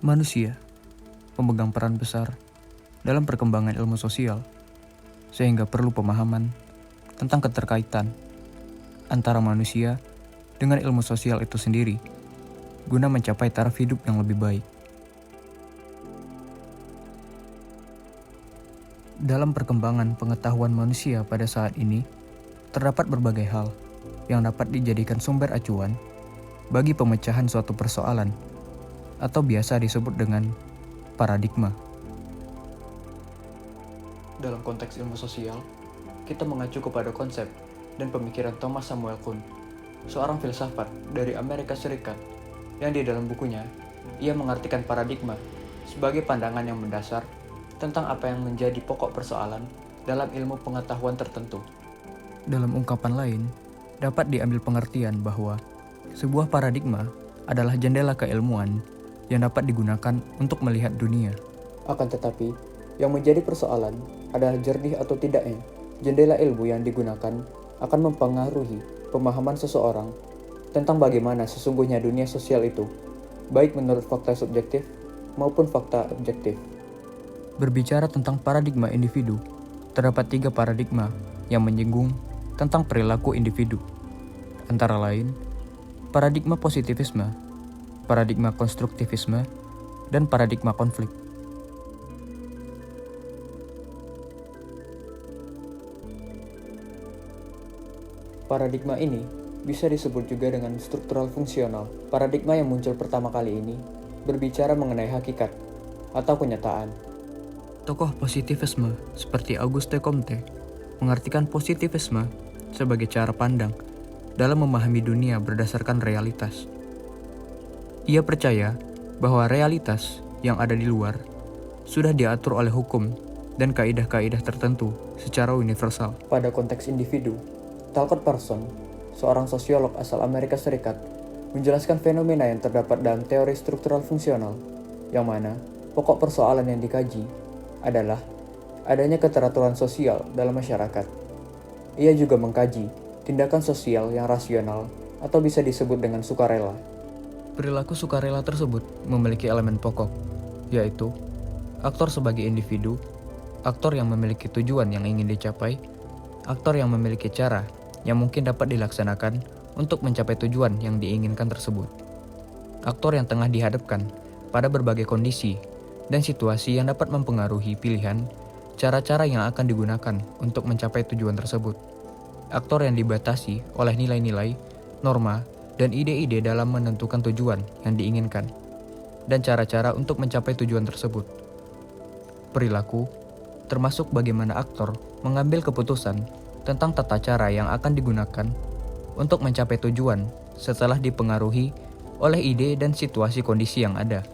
Manusia memegang peran besar dalam perkembangan ilmu sosial, sehingga perlu pemahaman tentang keterkaitan antara manusia dengan ilmu sosial itu sendiri, guna mencapai taraf hidup yang lebih baik. Dalam perkembangan pengetahuan manusia pada saat ini, terdapat berbagai hal yang dapat dijadikan sumber acuan bagi pemecahan suatu persoalan, atau biasa disebut dengan paradigma. Dalam konteks ilmu sosial, kita mengacu kepada konsep dan pemikiran Thomas Samuel Kuhn, seorang filsafat dari Amerika Serikat, yang di dalam bukunya, ia mengartikan paradigma sebagai pandangan yang mendasar tentang apa yang menjadi pokok persoalan dalam ilmu pengetahuan tertentu. Dalam ungkapan lain, dapat diambil pengertian bahwa sebuah paradigma adalah jendela keilmuan yang dapat digunakan untuk melihat dunia. Akan tetapi, yang menjadi persoalan adalah jernih atau tidaknya jendela ilmu yang digunakan akan mempengaruhi pemahaman seseorang tentang bagaimana sesungguhnya dunia sosial itu, baik menurut fakta subjektif maupun fakta objektif. Berbicara tentang paradigma individu, terdapat 3 paradigma yang menyinggung tentang perilaku individu, antara lain paradigma positivisme, paradigma konstruktivisme, dan paradigma konflik. Paradigma ini bisa disebut juga dengan struktural fungsional. Paradigma yang muncul pertama kali ini berbicara mengenai hakikat atau kenyataan. Tokoh positivisme seperti Auguste Comte mengartikan positivisme sebagai cara pandang dalam memahami dunia berdasarkan realitas. Ia percaya bahwa realitas yang ada di luar sudah diatur oleh hukum dan kaidah-kaidah tertentu secara universal. Pada konteks individu, Talcott Parsons, seorang sosiolog asal Amerika Serikat, menjelaskan fenomena yang terdapat dalam teori struktural fungsional, yang mana pokok persoalan yang dikaji adalah adanya keteraturan sosial dalam masyarakat. Ia juga mengkaji tindakan sosial yang rasional atau bisa disebut dengan sukarela. Perilaku sukarela tersebut memiliki elemen pokok, yaitu aktor sebagai individu, aktor yang memiliki tujuan yang ingin dicapai, aktor yang memiliki cara yang mungkin dapat dilaksanakan untuk mencapai tujuan yang diinginkan tersebut, aktor yang tengah dihadapkan pada berbagai kondisi dan situasi yang dapat mempengaruhi pilihan cara-cara yang akan digunakan untuk mencapai tujuan tersebut, aktor yang dibatasi oleh nilai-nilai, norma, dan ide-ide dalam menentukan tujuan yang diinginkan, dan cara-cara untuk mencapai tujuan tersebut. Perilaku termasuk bagaimana aktor mengambil keputusan tentang tata cara yang akan digunakan untuk mencapai tujuan setelah dipengaruhi oleh ide dan situasi kondisi yang ada.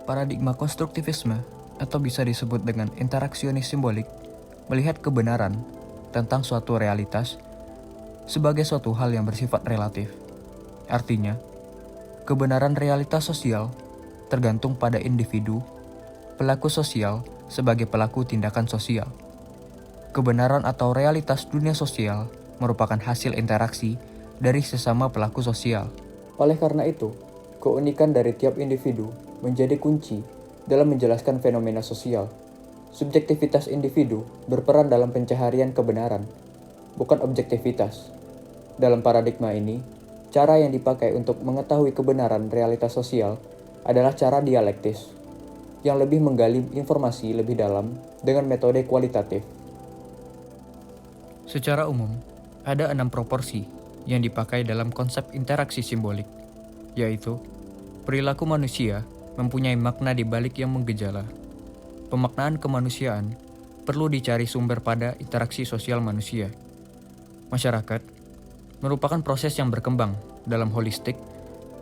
Paradigma konstruktivisme atau bisa disebut dengan interaksionis simbolik melihat kebenaran tentang suatu realitas sebagai suatu hal yang bersifat relatif. Artinya, kebenaran realitas sosial tergantung pada individu, pelaku sosial sebagai pelaku tindakan sosial. Kebenaran atau realitas dunia sosial merupakan hasil interaksi dari sesama pelaku sosial. Oleh karena itu, keunikan dari tiap individu menjadi kunci dalam menjelaskan fenomena sosial. Subjektivitas individu berperan dalam pencaharian kebenaran, bukan objektivitas. Dalam paradigma ini, cara yang dipakai untuk mengetahui kebenaran realitas sosial adalah cara dialektis, yang lebih menggali informasi lebih dalam dengan metode kualitatif. Secara umum, ada 6 proporsi yang dipakai dalam konsep interaksi simbolik, yaitu perilaku manusia mempunyai makna di balik yang menggejala. Pemaknaan kemanusiaan perlu dicari sumber pada interaksi sosial manusia. Masyarakat merupakan proses yang berkembang dalam holistik,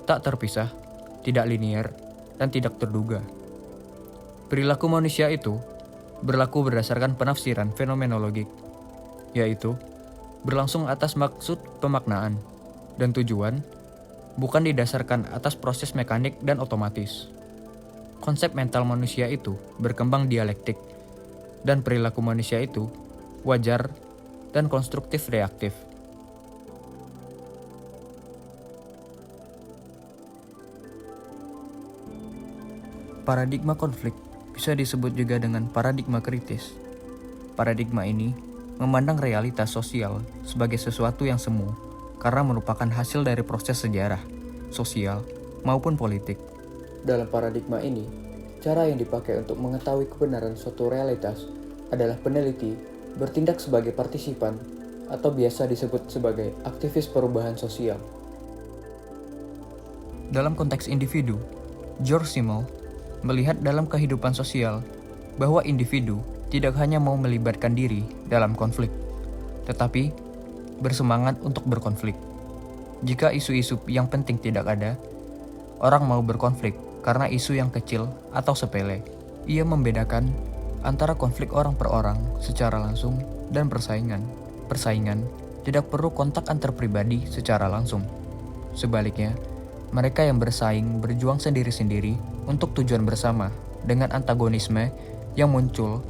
tak terpisah, tidak linier, dan tidak terduga. Perilaku manusia itu berlaku berdasarkan penafsiran fenomenologik, yaitu berlangsung atas maksud pemaknaan dan tujuan, bukan didasarkan atas proses mekanik dan otomatis. Konsep mental manusia itu berkembang dialektik, dan perilaku manusia itu wajar dan konstruktif reaktif. Paradigma konflik bisa disebut juga dengan paradigma kritis. Paradigma ini memandang realitas sosial sebagai sesuatu yang semu karena merupakan hasil dari proses sejarah, sosial, maupun politik. Dalam paradigma ini, cara yang dipakai untuk mengetahui kebenaran suatu realitas adalah peneliti bertindak sebagai partisipan atau biasa disebut sebagai aktivis perubahan sosial. Dalam konteks individu, George Simmel melihat dalam kehidupan sosial bahwa individu tidak hanya mau melibatkan diri dalam konflik, tetapi bersemangat untuk berkonflik. Jika isu-isu yang penting tidak ada, orang mau berkonflik karena isu yang kecil atau sepele. Ia membedakan antara konflik orang per orang secara langsung dan persaingan. Persaingan tidak perlu kontak antar pribadi secara langsung. Sebaliknya, mereka yang bersaing berjuang sendiri-sendiri untuk tujuan bersama dengan antagonisme yang muncul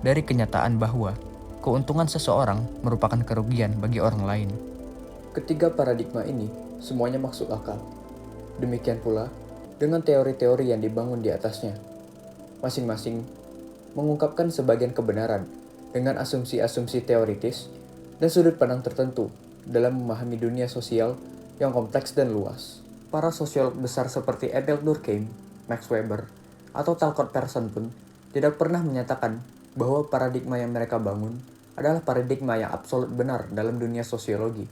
dari kenyataan bahwa keuntungan seseorang merupakan kerugian bagi orang lain. Ketiga paradigma ini semuanya masuk akal. Demikian pula dengan teori-teori yang dibangun di atasnya. Masing-masing mengungkapkan sebagian kebenaran dengan asumsi-asumsi teoritis dan sudut pandang tertentu dalam memahami dunia sosial yang kompleks dan luas. Para sosiolog besar seperti Emil Durkheim, Max Weber, atau Talcott Pearson pun tidak pernah menyatakan bahwa paradigma yang mereka bangun adalah paradigma yang absolut benar dalam dunia sosiologi.